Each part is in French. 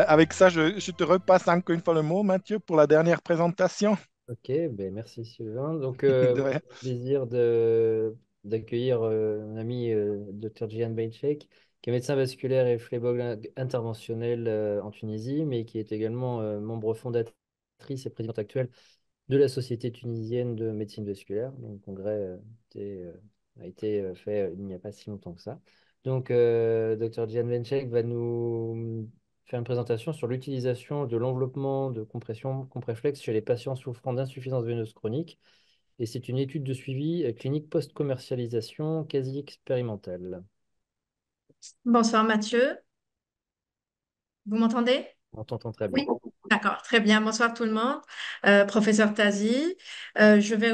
avec ça, je te repasse encore une fois le mot, Mathieu, pour la dernière présentation. Ok, ben merci Sylvain. Donc, De rien. plaisir d'accueillir un ami, Dr Jian Beinchek, qui est médecin vasculaire et phlébologue interventionnel en Tunisie, mais qui est également membre fondatrice et présidente actuelle de la Société tunisienne de médecine vasculaire. Donc, le congrès était, a été fait il n'y a pas si longtemps que ça. Donc, Dr Jian Beinchek va nous faire une présentation sur l'utilisation de l'enveloppement de compression Compreflex chez les patients souffrant d'insuffisance veineuse chronique. Et c'est une étude de suivi clinique post-commercialisation quasi expérimentale. Bonsoir Mathieu, vous m'entendez? On t'entend très bien. Oui, d'accord, très bien. Bonsoir tout le monde. Professeur Tazi, je vais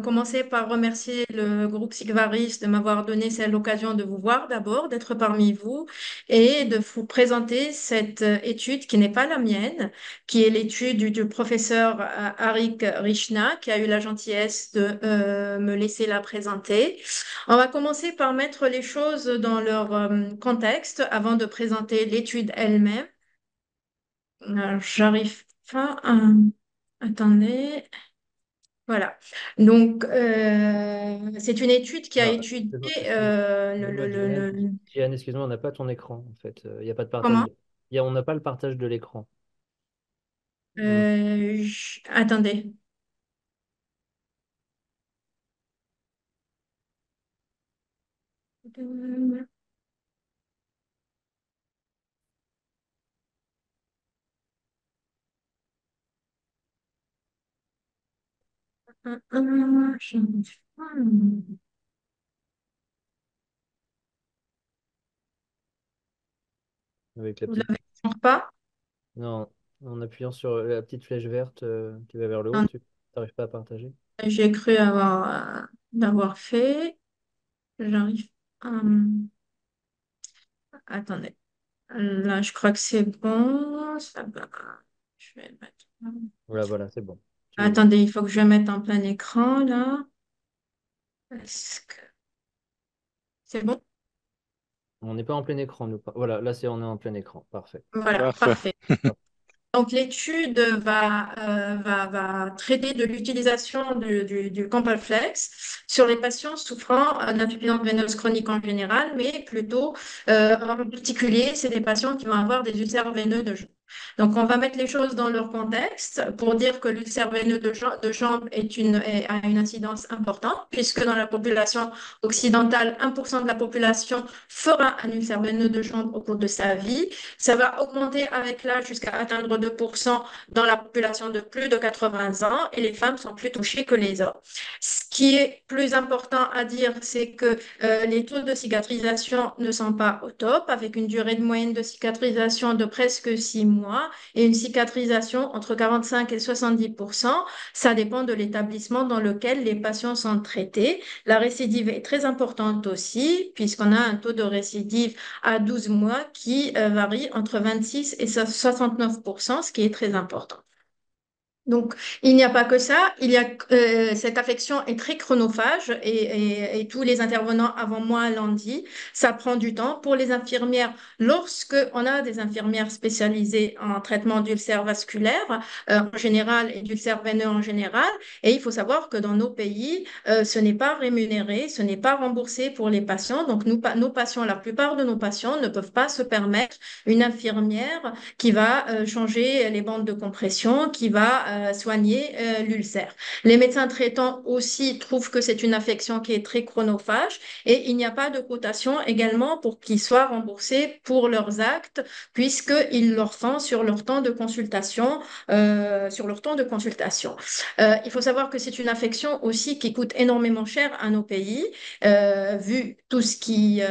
commencer par remercier le groupe Sigvaris de m'avoir donné l'occasion de vous voir d'abord, d'être parmi vous et de vous présenter cette étude qui n'est pas la mienne, qui est l'étude du professeur Arik Rishna qui a eu la gentillesse de me laisser la présenter. On va commencer par mettre les choses dans leur contexte avant de présenter l'étude elle-même. J'arrive pas à... Attendez. Voilà. Donc, c'est une étude qui a Alors, étudié excuse-moi, Jian, excuse-moi, on n'a pas ton écran, en fait. Il n'y a pas de partage. comment? On n'a pas le partage de l'écran. On- Attendez. Avec la Vous petite. l'avez toujours pas? Non, en appuyant sur la petite flèche verte qui va vers le haut, Non, tu n'arrives pas à partager. j'ai cru l'avoir fait. J'arrive. Attendez. Là, je crois que c'est bon. Ça va. Je vais mettre... Voilà, voilà, c'est bon. Tu es... Attendez, il faut que je mette en plein écran là. Est-ce que c'est bon? On n'est pas en plein écran, nous. Voilà, là, on est en plein écran. Parfait. Voilà, Parfait. parfait. Donc, l'étude va traiter de l'utilisation du Compalflex sur les patients souffrant d'insuffisance veineuse chronique en général, mais plutôt en particulier, c'est des patients qui vont avoir des ulcères veineux de jambe. Donc, on va mettre les choses dans leur contexte pour dire que l'ulcère veineux de jambe a une incidence importante, puisque dans la population occidentale, 1% de la population fera un ulcère veineux de jambe au cours de sa vie. Ça va augmenter avec l'âge jusqu'à atteindre 2% dans la population de plus de 80 ans et les femmes sont plus touchées que les hommes. Ce qui est plus important à dire, c'est que les taux de cicatrisation ne sont pas au top, avec une durée de moyenne de cicatrisation de presque 6 mois et une cicatrisation entre 45 et 70%. Ça dépend de l'établissement dans lequel les patients sont traités. La récidive est très importante aussi, puisqu'on a un taux de récidive à 12 mois qui varie entre 26 et 69%, ce qui est très important. Donc, il n'y a pas que ça, cette affection est très chronophage et tous les intervenants avant moi l'ont dit, ça prend du temps pour les infirmières. Lorsque on a des infirmières spécialisées en traitement d'ulcères vasculaires en général et d'ulcères veineux en général, et il faut savoir que dans nos pays, ce n'est pas rémunéré, ce n'est pas remboursé pour les patients. Donc, nos patients, la plupart de nos patients ne peuvent pas se permettre une infirmière qui va changer les bandes de compression, qui va soigner l'ulcère. Les médecins traitants aussi trouvent que c'est une affection qui est très chronophage et il n'y a pas de cotation également pour qu'ils soient remboursés pour leurs actes puisqu'ils leur font sur leur temps de consultation. Il faut savoir que c'est une affection aussi qui coûte énormément cher à nos pays, vu tout ce qui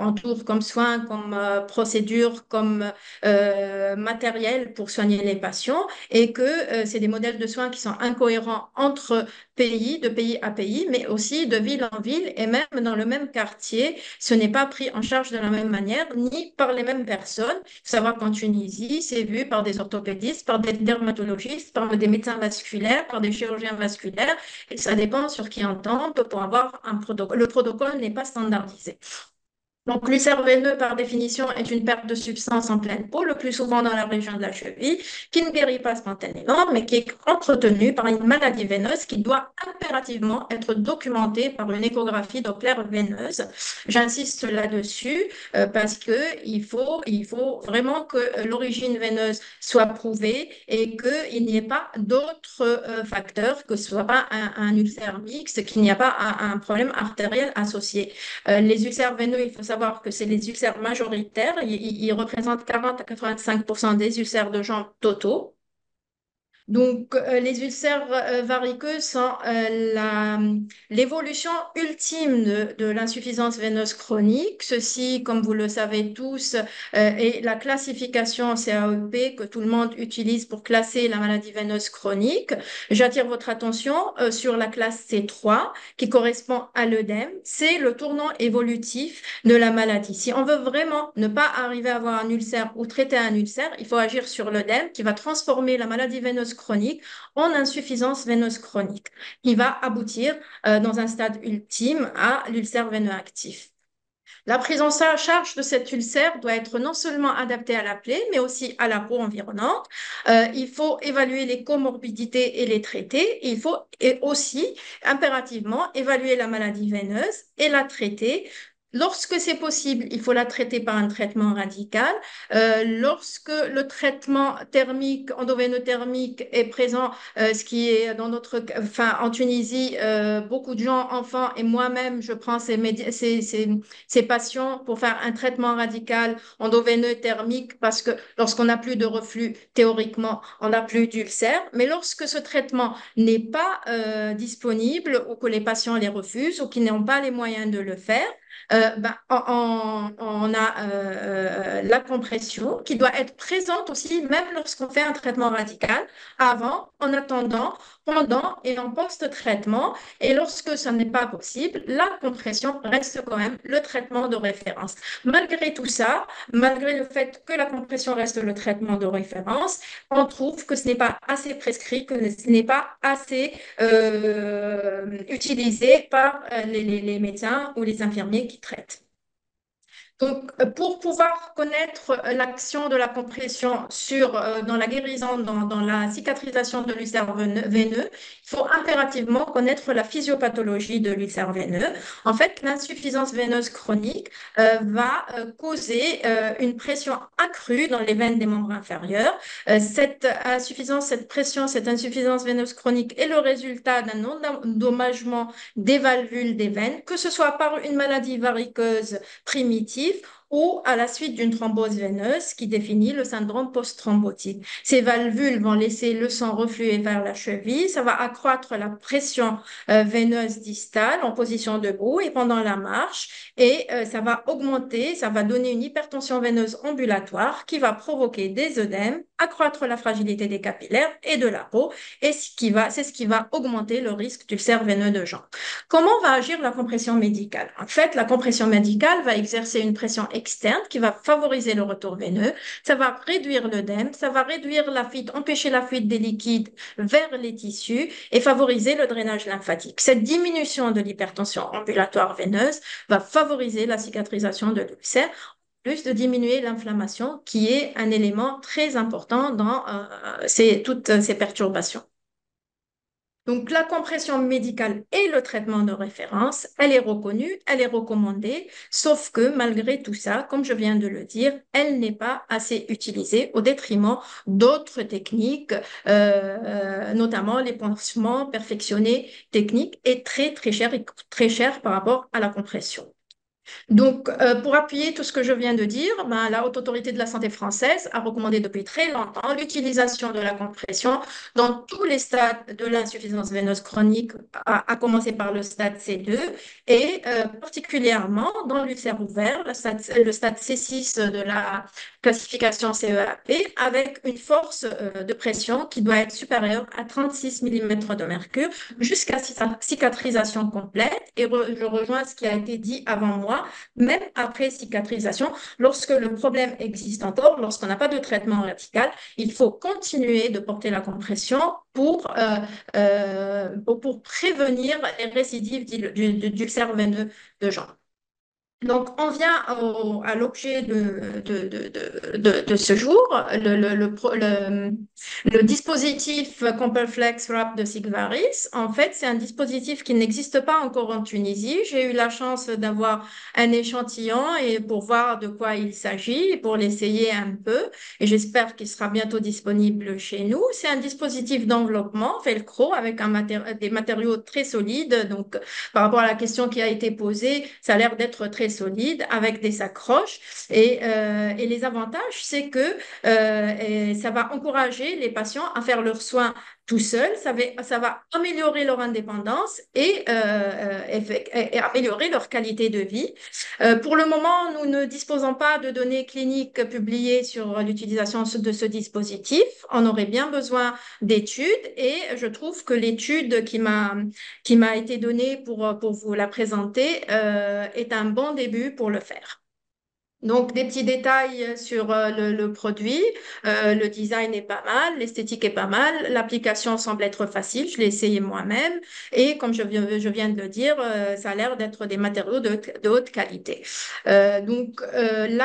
entoure comme soins, comme procédures, comme matériel pour soigner les patients et que c'est des modèles de soins qui sont incohérents entre pays, de pays à pays, mais aussi de ville en ville et même dans le même quartier. Ce n'est pas pris en charge de la même manière ni par les mêmes personnes. Il faut savoir qu'en Tunisie, c'est vu par des orthopédistes, par des dermatologistes, par des médecins vasculaires, par des chirurgiens vasculaires et ça dépend sur qui on tombe pour avoir un protocole. Le protocole n'est pas standardisé. Donc, l'ulcère veineux, par définition, est une perte de substance en pleine peau, le plus souvent dans la région de la cheville, qui ne guérit pas spontanément, mais qui est entretenue par une maladie veineuse qui doit impérativement être documentée par une échographie Doppler veineuse. J'insiste là-dessus parce il faut vraiment que l'origine veineuse soit prouvée et qu'il n'y ait pas d'autres facteurs, que ce soit pas un ulcère mixte, qu'il n'y a pas un problème artériel associé. Les ulcères veineux, il faut savoir que c'est les ulcères majoritaires. Ils représentent 40 à 85% des ulcères de jambes totaux. Donc, les ulcères variqueux sont l'évolution ultime de l'insuffisance veineuse chronique. Ceci, comme vous le savez tous, est la classification CAEP que tout le monde utilise pour classer la maladie veineuse chronique. J'attire votre attention sur la classe C3 qui correspond à l'œdème. C'est le tournant évolutif de la maladie. Si on veut vraiment ne pas arriver à avoir un ulcère ou traiter un ulcère, il faut agir sur l'œdème qui va transformer la maladie veineuse chronique en insuffisance veineuse chronique, qui va aboutir dans un stade ultime à l'ulcère veineux actif. La prise en charge de cet ulcère doit être non seulement adaptée à la plaie, mais aussi à la peau environnante. Il faut évaluer les comorbidités et les traiter. Il faut aussi impérativement évaluer la maladie veineuse et la traiter. Lorsque c'est possible, il faut la traiter par un traitement radical. Lorsque le traitement thermique, endoveinothermique est présent, ce qui est dans en Tunisie, beaucoup de gens, enfants et moi-même, je prends ces patients pour faire un traitement radical endoveineux thermique parce que lorsqu'on n'a plus de reflux, théoriquement, on n'a plus d'ulcère. Mais lorsque ce traitement n'est pas disponible ou que les patients les refusent ou qu'ils n'ont pas les moyens de le faire, on a la compression qui doit être présente aussi, même lorsqu'on fait un traitement radical, avant, en attendant, pendant et en post-traitement. Et lorsque ce n'est pas possible, la compression reste quand même le traitement de référence. Malgré tout ça, malgré le fait que la compression reste le traitement de référence, on trouve que ce n'est pas assez prescrit, que ce n'est pas assez utilisé par les médecins ou les infirmiers qui traitent. Donc, pour pouvoir connaître l'action de la compression dans la guérison, dans la cicatrisation de l'ulcère veineux, il faut impérativement connaître la physiopathologie de l'ulcère veineux. En fait, l'insuffisance veineuse chronique va causer une pression accrue dans les veines des membres inférieurs. Cette pression, cette insuffisance veineuse chronique est le résultat d'un endommagement des valvules des veines, que ce soit par une maladie varicoeuse primitive ou à la suite d'une thrombose veineuse qui définit le syndrome post-thrombotique. Ces valvules vont laisser le sang refluer vers la cheville, ça va accroître la pression veineuse distale en position debout et pendant la marche, et ça va augmenter, ça va donner une hypertension veineuse ambulatoire qui va provoquer des œdèmes, accroître la fragilité des capillaires et de la peau, et c'est ce qui va augmenter le risque d'ulcère veineux de jambe. Comment va agir la compression médicale? En fait, la compression médicale va exercer une pression externe qui va favoriser le retour veineux, ça va réduire l'œdème, ça va réduire la fuite, empêcher la fuite des liquides vers les tissus et favoriser le drainage lymphatique. Cette diminution de l'hypertension ambulatoire veineuse va favoriser la cicatrisation de l'ulcère, plus de diminuer l'inflammation, qui est un élément très important dans toutes ces perturbations. Donc, la compression médicale est le traitement de référence, elle est reconnue, elle est recommandée, sauf que malgré tout ça, comme je viens de le dire, elle n'est pas assez utilisée au détriment d'autres techniques, notamment les pansements perfectionnés techniques, et très cher par rapport à la compression. Donc, pour appuyer tout ce que je viens de dire, la Haute Autorité de la Santé française a recommandé depuis très longtemps l'utilisation de la compression dans tous les stades de l'insuffisance veineuse chronique, à commencer par le stade C2 et particulièrement dans l'ulcère ouvert, le stade C6 de la classification CEAP, avec une force de pression qui doit être supérieure à 36 mm de mercure jusqu'à cicatrisation complète. Et je rejoins ce qui a été dit avant moi. Même après cicatrisation, lorsque le problème existe encore, lorsqu'on n'a pas de traitement radical, il faut continuer de porter la compression pour prévenir les récidives d'ulcère veineux de jambe. Donc, on vient à l'objet de ce jour, le dispositif CompleFlex Wrap de Sigvaris. En fait, c'est un dispositif qui n'existe pas encore en Tunisie. J'ai eu la chance d'avoir un échantillon et pour voir de quoi il s'agit, pour l'essayer un peu. Et j'espère qu'il sera bientôt disponible chez nous. C'est un dispositif d'enveloppement Velcro avec des matériaux très solides. Donc, par rapport à la question qui a été posée, ça a l'air d'être très solide avec des accroches. Et les avantages, c'est que ça va encourager les patients à faire leurs soins tout seuls. Ça va améliorer leur indépendance et améliorer leur qualité de vie. Pour le moment, nous ne disposons pas de données cliniques publiées sur l'utilisation de ce dispositif. On aurait bien besoin d'études et je trouve que l'étude qui m'a été donnée pour vous la présenter est un bon début pour le faire. Donc, des petits détails sur le produit. Le design est pas mal, l'esthétique est pas mal, l'application semble être facile, je l'ai essayé moi-même. Et comme je viens de le dire, ça a l'air d'être des matériaux de haute qualité. La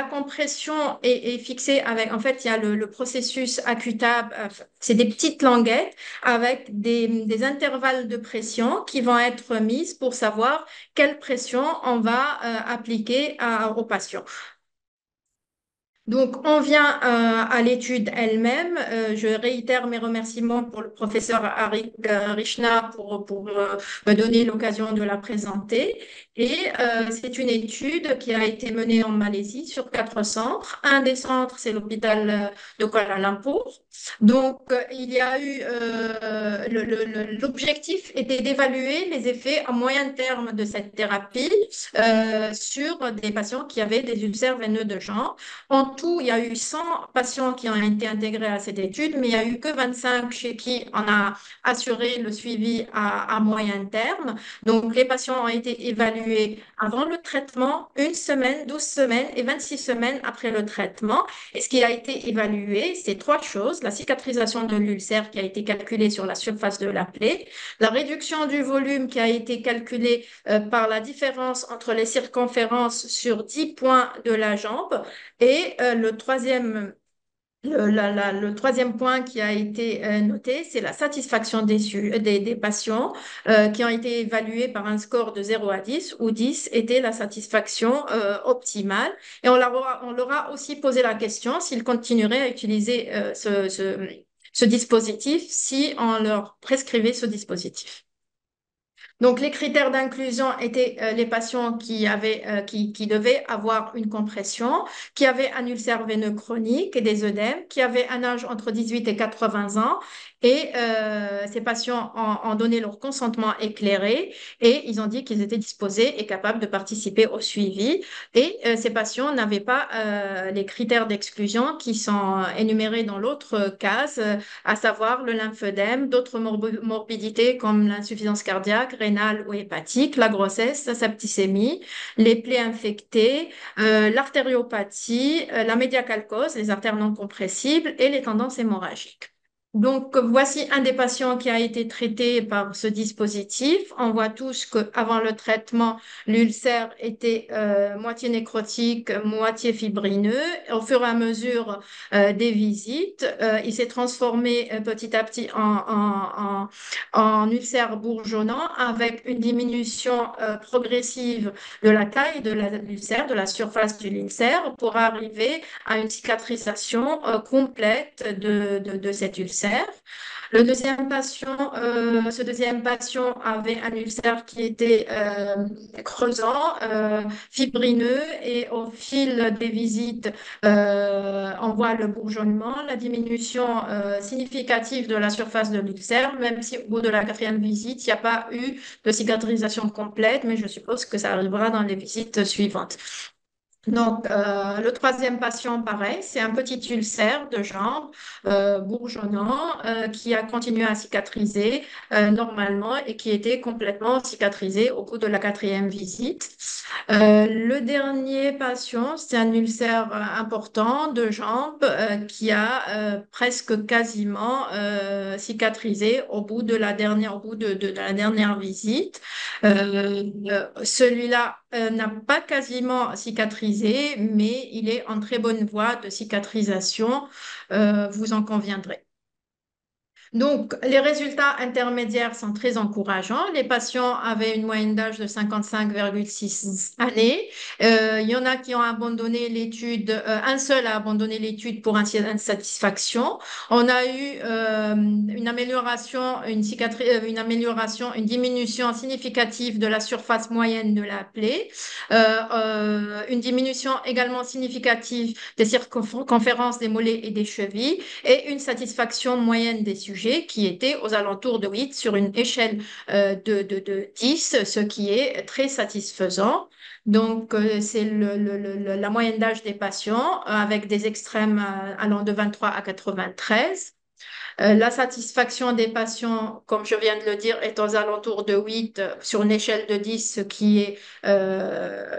compression est fixée avec, en fait, il y a le processus AccuTab, c'est des petites languettes avec des intervalles de pression qui vont être mises pour savoir quelle pression on va appliquer au patient. Donc, on vient à l'étude elle-même. Je réitère mes remerciements pour le professeur Arik Rishna pour me donner l'occasion de la présenter. Et c'est une étude qui a été menée en Malaisie sur 4 centres. Un des centres, c'est l'hôpital de Kuala Lumpur. Donc, il y a eu l'objectif était d'évaluer les effets à moyen terme de cette thérapie sur des patients qui avaient des ulcères veineux de Jean. En tout, il y a eu 100 patients qui ont été intégrés à cette étude, mais il n'y a eu que 25 chez qui on a assuré le suivi à moyen terme. Donc, les patients ont été évalués avant le traitement, 1 semaine, 12 semaines et 26 semaines après le traitement. Et ce qui a été évalué, c'est 3 choses. La cicatrisation de l'ulcère qui a été calculée sur la surface de la plaie, la réduction du volume qui a été calculée par la différence entre les circonférences sur 10 points de la jambe et le troisième point qui a été noté, c'est la satisfaction des patients qui ont été évalués par un score de 0 à 10, où 10 était la satisfaction optimale. Et on leur a aussi posé la question s'ils continueraient à utiliser ce dispositif si on leur prescrivait ce dispositif. Donc, les critères d'inclusion étaient les patients qui devaient avoir une compression, qui avaient un ulcère veineux chronique et des œdèmes, qui avaient un âge entre 18 et 80 ans. Et ces patients ont donné leur consentement éclairé et ils ont dit qu'ils étaient disposés et capables de participer au suivi. Et ces patients n'avaient pas les critères d'exclusion qui sont énumérés dans l'autre case, à savoir le lymphœdème, d'autres morbidités comme l'insuffisance cardiaque, rénale ou hépatique, la grossesse, la septicémie, les plaies infectées, l'artériopathie, la médiacalcose, les artères non compressibles et les tendances hémorragiques. Donc, voici un des patients qui a été traité par ce dispositif. On voit tous qu'avant le traitement, l'ulcère était moitié nécrotique, moitié fibrineux. Au fur et à mesure des visites, il s'est transformé petit à petit en ulcère bourgeonnant avec une diminution progressive de la taille de l'ulcère, de la surface de l'ulcère, pour arriver à une cicatrisation complète de cet ulcère. Ce deuxième patient avait un ulcère qui était creusant, fibrineux, et au fil des visites, on voit le bourgeonnement, la diminution significative de la surface de l'ulcère, même si au bout de la 4e visite, il n'y a pas eu de cicatrisation complète, mais je suppose que ça arrivera dans les visites suivantes. Donc, le troisième patient, pareil, c'est un petit ulcère de jambe bourgeonnant qui a continué à cicatriser normalement et qui était complètement cicatrisé au cours de la 4e visite. Le dernier patient, c'est un ulcère important de jambe qui a presque quasiment cicatrisé au bout de la dernière visite. Celui-là n'a pas quasiment cicatrisé, mais il est en très bonne voie de cicatrisation, vous en conviendrez. Donc, les résultats intermédiaires sont très encourageants. Les patients avaient une moyenne d'âge de 55,6 années. Il y en a qui ont abandonné l'étude, un seul a abandonné l'étude pour insatisfaction. On a eu une amélioration, une amélioration, une diminution significative de la surface moyenne de la plaie, une diminution également significative des circonférences des mollets et des chevilles et une satisfaction moyenne des sujets qui était aux alentours de 8 sur une échelle de 10, ce qui est très satisfaisant. Donc, c'est la moyenne d'âge des patients avec des extrêmes allant de 23 à 93. La satisfaction des patients, comme je viens de le dire, est aux alentours de 8 sur une échelle de 10, ce qui est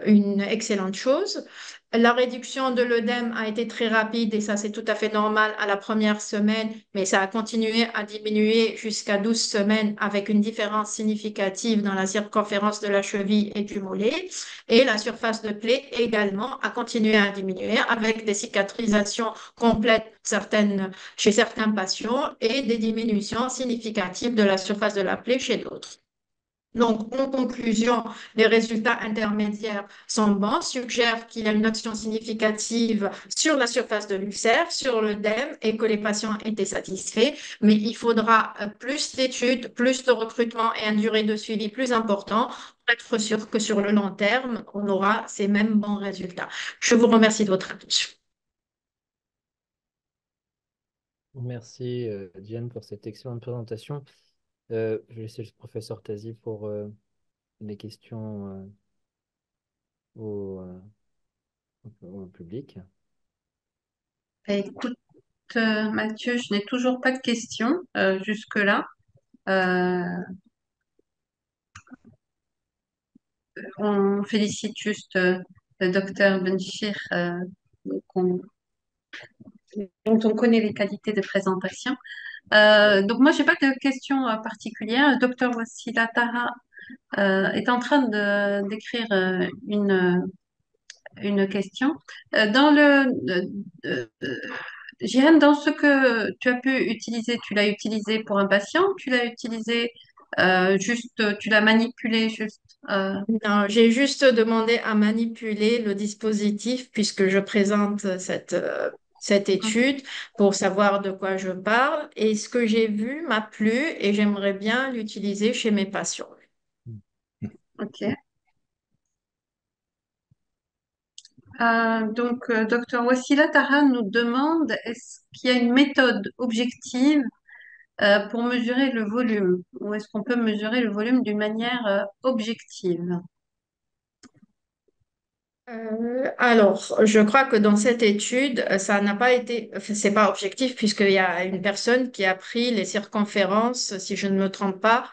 une excellente chose. La réduction de l'œdème a été très rapide et ça, c'est tout à fait normal à la première semaine, mais ça a continué à diminuer jusqu'à 12 semaines avec une différence significative dans la circonférence de la cheville et du mollet. Et la surface de plaie également a continué à diminuer avec des cicatrisations complètes chez certains patients et des diminutions significatives de la surface de la plaie chez d'autres. Donc, en conclusion, les résultats intermédiaires sont bons, suggèrent qu'il y a une action significative sur la surface de l'ulcère, sur l'œdème et que les patients étaient satisfaits. Mais il faudra plus d'études, plus de recrutement et une durée de suivi plus important pour être sûr que sur le long terme, on aura ces mêmes bons résultats. Je vous remercie de votre attention. Merci, Diane, pour cette excellente présentation. Je vais laisser le professeur Tazi pour les questions au, au public. Écoute, Mathieu, je n'ai toujours pas de questions jusque-là. On félicite juste le docteur Benchir, qu'on- dont on connaît les qualités de présentation. Donc moi, j'ai pas de questions particulières. Le docteur Wassila Taha est en train d'écrire une question. Dans Jérém, dans ce que tu as pu utiliser, tu l'as utilisé pour un patient, tu l'as utilisé juste, tu l'as manipulé juste. Non, j'ai juste demandé à manipuler le dispositif puisque je présente cette étude pour savoir de quoi je parle. Et ce que j'ai vu m'a plu et j'aimerais bien l'utiliser chez mes patients. Ok. Donc, docteur Wassila Taha nous demande, est-ce qu'il y a une méthode objective pour mesurer le volume, ou est-ce qu'on peut mesurer le volume d'une manière objective? Alors, je crois que dans cette étude, ça n'a pas été, enfin, c'est pas objectif puisqu'il y a une personne qui a pris les circonférences, si je ne me trompe pas,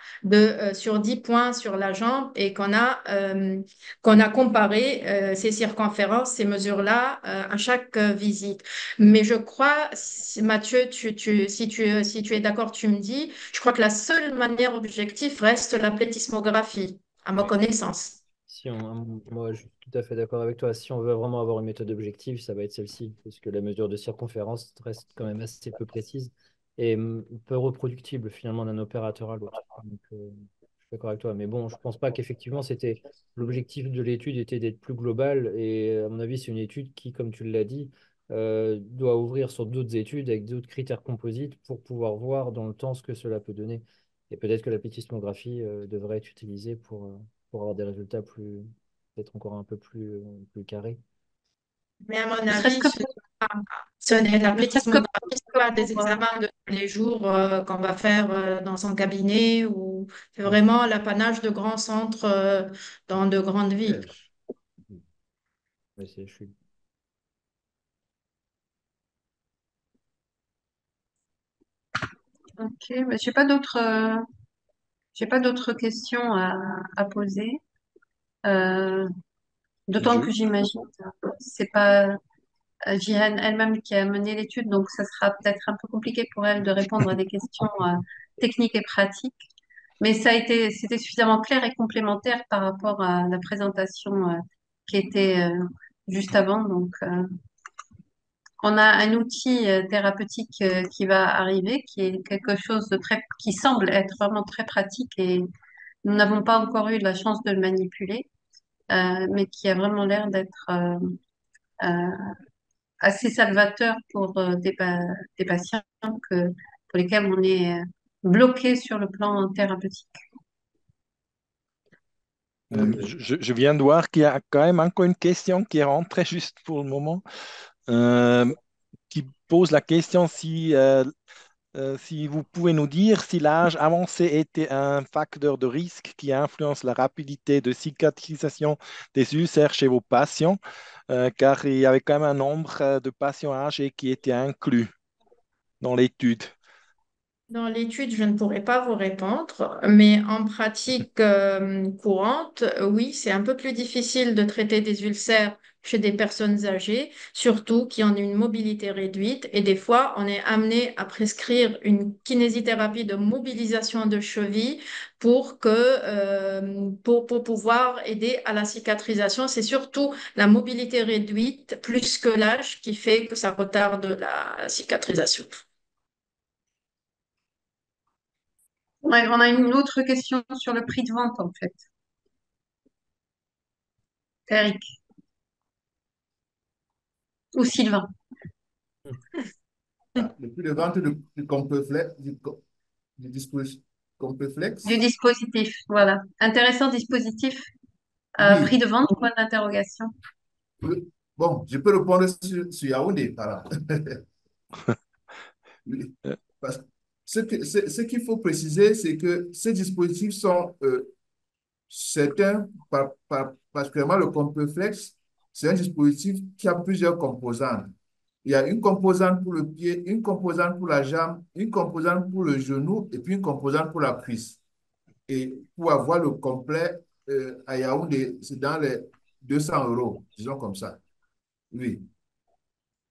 sur 10 points sur la jambe et qu'on a comparé ces circonférences, ces mesures-là, à chaque visite. Mais je crois, Mathieu, si tu es d'accord, tu me dis, je crois que la seule manière objective reste la plétismographie, à ma Oui. connaissance. Moi, je suis tout à fait d'accord avec toi. Si on veut vraiment avoir une méthode objective, ça va être celle-ci, parce que la mesure de circonférence reste quand même assez peu précise et peu reproductible finalement d'un opérateur à l'autre. Donc, je suis d'accord avec toi. Mais bon, je pense pas qu'effectivement c'était l'objectif de l'étude était d'être plus global. Et à mon avis, c'est une étude qui, comme tu l'as dit, doit ouvrir sur d'autres études avec d'autres critères composites pour pouvoir voir dans le temps ce que cela peut donner. Et peut-être que la pétismographie devrait être utilisée pour avoir des résultats plus, peut-être encore un peu plus carrés. Mais à mon Ne serait-ce avis, que ce n'est la ne serait-ce que plétismographie, c'est pas des pour, examens de tous les jours qu'on va faire dans son cabinet ou c'est vraiment l'apanage de grands centres dans de grandes villes. Ouais, je suis... ok, mais j'ai pas d'autres questions à poser. Euh, D'autant Je, que j'imagine que c'est pas Jihan elle-même qui a mené l'étude, donc ça sera peut-être un peu compliqué pour elle de répondre à des questions techniques et pratiques. Mais c'était suffisamment clair et complémentaire par rapport à la présentation qui était juste avant. Donc, on a un outil thérapeutique qui va arriver, qui est quelque chose de très, qui semble être vraiment très pratique et nous n'avons pas encore eu la chance de le manipuler, mais qui a vraiment l'air d'être euh, assez salvateur pour des patients pour lesquels on est bloqué sur le plan thérapeutique. Je viens de voir qu'il y a quand même encore une question qui est rentrée juste pour le moment, euh, qui pose la question si vous pouvez nous dire si l'âge avancé était un facteur de risque qui influence la rapidité de cicatrisation des ulcères chez vos patients, car il y avait quand même un nombre de patients âgés qui étaient inclus dans l'étude. Dans l'étude, je ne pourrais pas vous répondre, mais en pratique courante, oui, c'est un peu plus difficile de traiter des ulcères chez des personnes âgées, surtout qui ont une mobilité réduite. Et des fois, on est amené à prescrire une kinésithérapie de mobilisation de cheville pour pouvoir aider à la cicatrisation. C'est surtout la mobilité réduite plus que l'âge qui fait que ça retarde la cicatrisation. Ouais, on a une autre question sur le prix de vente, en fait. Eric ou Sylvain, Ah, le prix de vente du Complex, du dispositif du Complex. dispositif. Voilà. Intéressant dispositif. Prix Oui. de vente, point d'interrogation. Bon, je peux répondre sur Yaoundé, par exemple. Oui. Euh, Parce que ce qu'il faut préciser, c'est que ces dispositifs sont certains, particulièrement le Complex, c'est un dispositif qui a plusieurs composantes. Il y a une composante pour le pied, une composante pour la jambe, une composante pour le genou et puis une composante pour la cuisse. Et pour avoir le complet à Yaoundé, c'est dans les 200 euros, disons comme ça. Oui,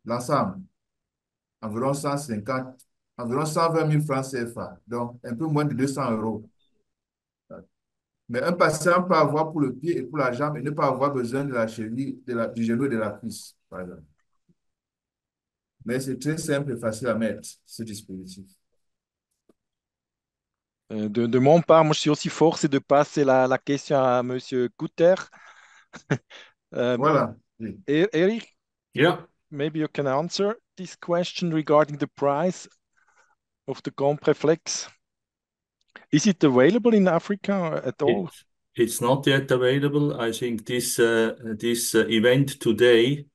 l'ensemble, environ 150, environ 120 000 francs CFA, donc un peu moins de 200 euros. Mais un patient peut avoir pour le pied et pour la jambe et ne pas avoir besoin de la cheville, du genou et de la cuisse, par exemple. Mais c'est très simple et facile à mettre, ce dispositif. de mon part, moi, je suis aussi forcé de passer la question à Monsieur Guter. Um, Voilà. Oui. Eric, Yeah, maybe you can answer this question regarding the price of the Compreflex. Is it available in Africa at all? it's not yet available. I think this event today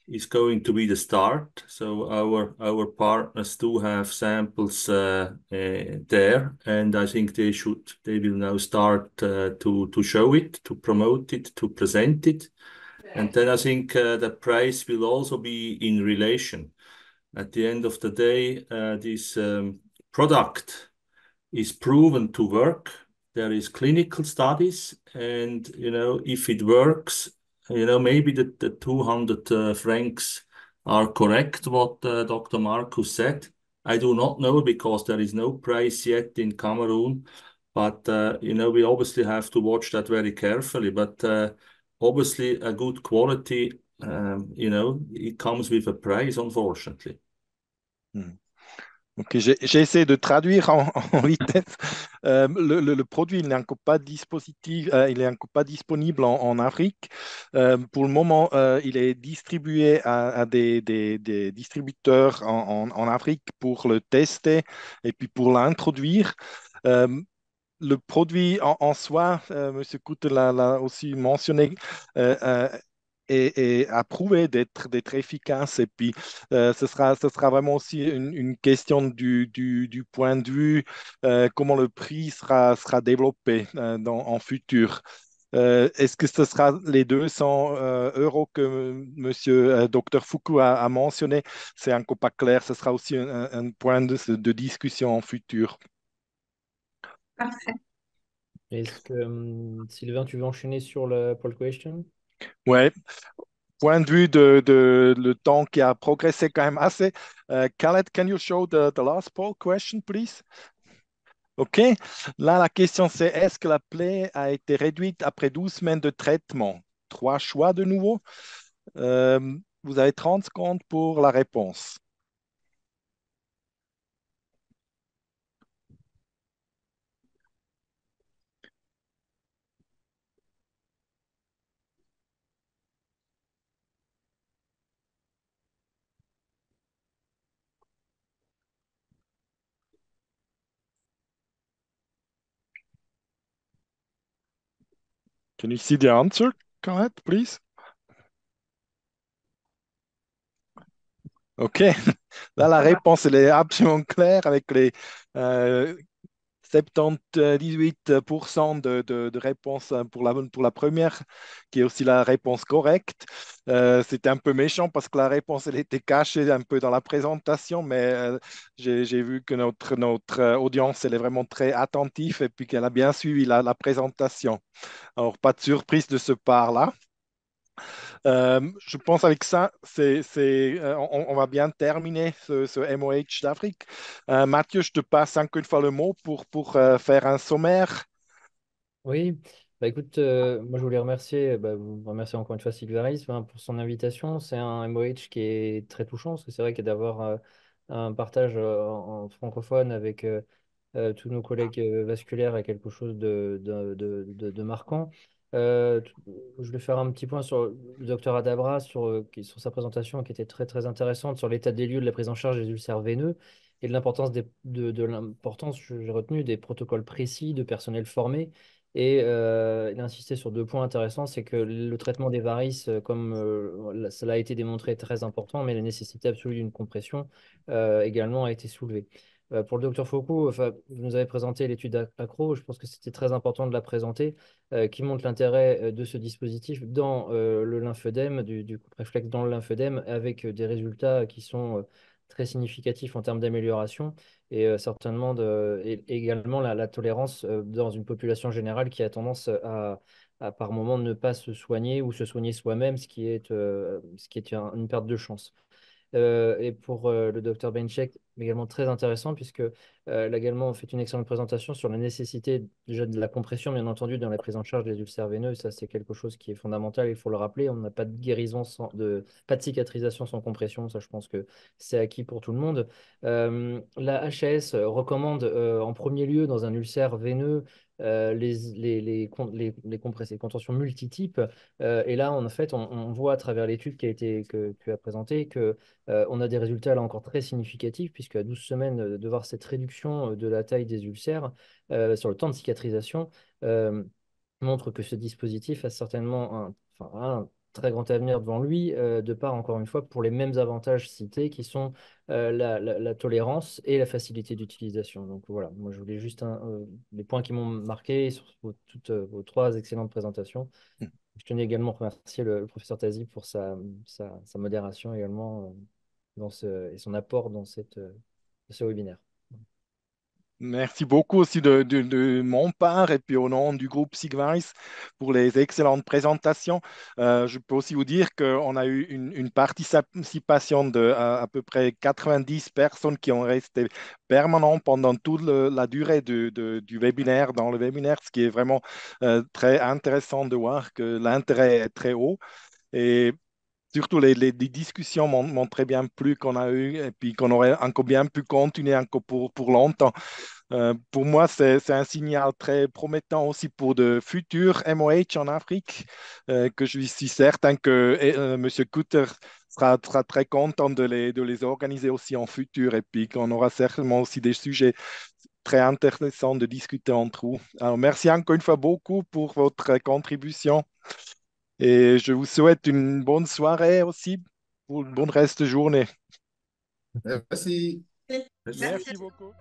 is going to be the start. So our partners do have samples there, and I think they will now start to show it, to promote it, to present it. And then I think the price will also be in relation. At the end of the day, this product is proven to work. There is clinical studies, and if it works, maybe the 200 francs are correct. What Dr. Marcus said, I do not know because there is no price yet in Cameroon. But we obviously have to watch that very carefully. But obviously, a good quality, it comes with a price, unfortunately. Hmm. Ok, j'ai essayé de traduire en vitesse. Le produit, il n'est encore pas il est encore pas disponible en Afrique. Pour le moment, il est distribué à des distributeurs en Afrique pour le tester et puis pour l'introduire. Euh, le produit en soi, Monsieur Coutte l'a aussi mentionné, euh, euh, est approuvé d'être efficace. Et puis, ce sera vraiment aussi une question du point de vue, comment le prix sera développé en futur. Est-ce que ce sera les 200 euros que Monsieur Dr Foucault a mentionné? C'est encore pas clair. Ce sera aussi un point de discussion en futur. Parfait. Est-ce que, Sylvain, tu veux enchaîner sur la poll question? Ouais, point de vue le temps qui a progressé quand même assez. Khaled, can you show the last poll question, please? OK. Là, la question, c'est est-ce que la plaie a été réduite après 12 semaines de traitement? Trois choix de nouveau. Euh, Vous avez 30 secondes pour la réponse. Can you see the answer? Go ahead, please. OK. Là, la réponse, elle est absolument claire avec les euh, 78% de réponses pour la première, qui est aussi la réponse correcte. C'était un peu méchant parce que la réponse, elle était cachée un peu dans la présentation, mais j'ai vu que notre audience, elle est vraiment très attentive et puis qu'elle a bien suivi la présentation. Alors, pas de surprise de ce part-là. Je pense avec ça, on va bien terminer ce MOH d'Afrique. Mathieu, je te passe encore une fois le mot pour faire un sommaire. Oui, bah écoute, moi je voulais remercier, vous remercier encore une fois Sigvaris pour son invitation. C'est un MOH qui est très touchant, parce que c'est vrai que d'avoir un partage en francophone avec tous nos collègues vasculaires est quelque chose de marquant. Je vais faire un petit point sur le docteur Adabra, sur sa présentation qui était très très intéressante, sur l'état des lieux de la prise en charge des ulcères veineux et de l'importance de l'importance, j'ai retenu, des protocoles précis, de personnel formé. Et il a insisté sur deux points intéressants, c'est que le traitement des varices, comme cela a été démontré, est très important, mais la nécessité absolue d'une compression également a été soulevée. Pour le docteur Foucault, enfin, vous nous avez présenté l'étude ACRO, je pense que c'était très important de la présenter, qui montre l'intérêt de ce dispositif dans le lymphœdème, du coupe réflexe dans le lymphœdème, avec des résultats qui sont très significatifs en termes d'amélioration et certainement et également la tolérance dans une population générale qui a tendance à par moment ne pas se soigner ou se soigner soi-même, ce qui est une perte de chance. Et pour le docteur Benchek, également très intéressant, puisque elle a également fait une excellente présentation sur la nécessité déjà de la compression, bien entendu, dans la prise en charge des ulcères veineux. Ça, c'est quelque chose qui est fondamental, il faut le rappeler. On n'a pas de guérison pas de cicatrisation sans compression. Ça, je pense que c'est acquis pour tout le monde. La HAS recommande en premier lieu, dans un ulcère veineux, les compressions, les contentions multitypes. Et là, en fait, on voit à travers l'étude que tu as présentée que on a des résultats là encore très significatifs, puisque à 12 semaines, de voir cette réduction de la taille des ulcères sur le temps de cicatrisation euh, montre que ce dispositif a certainement un très grand avenir devant lui, de part, encore une fois, pour les mêmes avantages cités qui sont la tolérance et la facilité d'utilisation. Donc voilà, moi je voulais juste les points qui m'ont marqué sur toutes vos trois excellentes présentations. Je tenais également à remercier le professeur Tazi pour sa modération également et son apport dans ce webinaire. Merci beaucoup aussi de mon part et puis au nom du groupe Sigvaris pour les excellentes présentations. Je peux aussi vous dire qu'on a eu une participation de à peu près 90 personnes qui ont resté permanents pendant toute la durée du webinaire, dans le webinaire, ce qui est vraiment très intéressant de voir que l'intérêt est très haut. Et surtout, les discussions m'ont très bien plu qu'on a eues et puis qu'on aurait encore bien pu continuer encore pour longtemps. Pour moi, c'est un signal très promettant aussi pour de futurs MOH en Afrique, que je suis certain que M. Kutter sera très content de les organiser aussi en futur et puis qu'on aura certainement aussi des sujets très intéressants de discuter entre vous. Alors, merci encore une fois beaucoup pour votre contribution et je vous souhaite une bonne soirée aussi pour une bonne reste de journée. Merci. Merci. Merci beaucoup.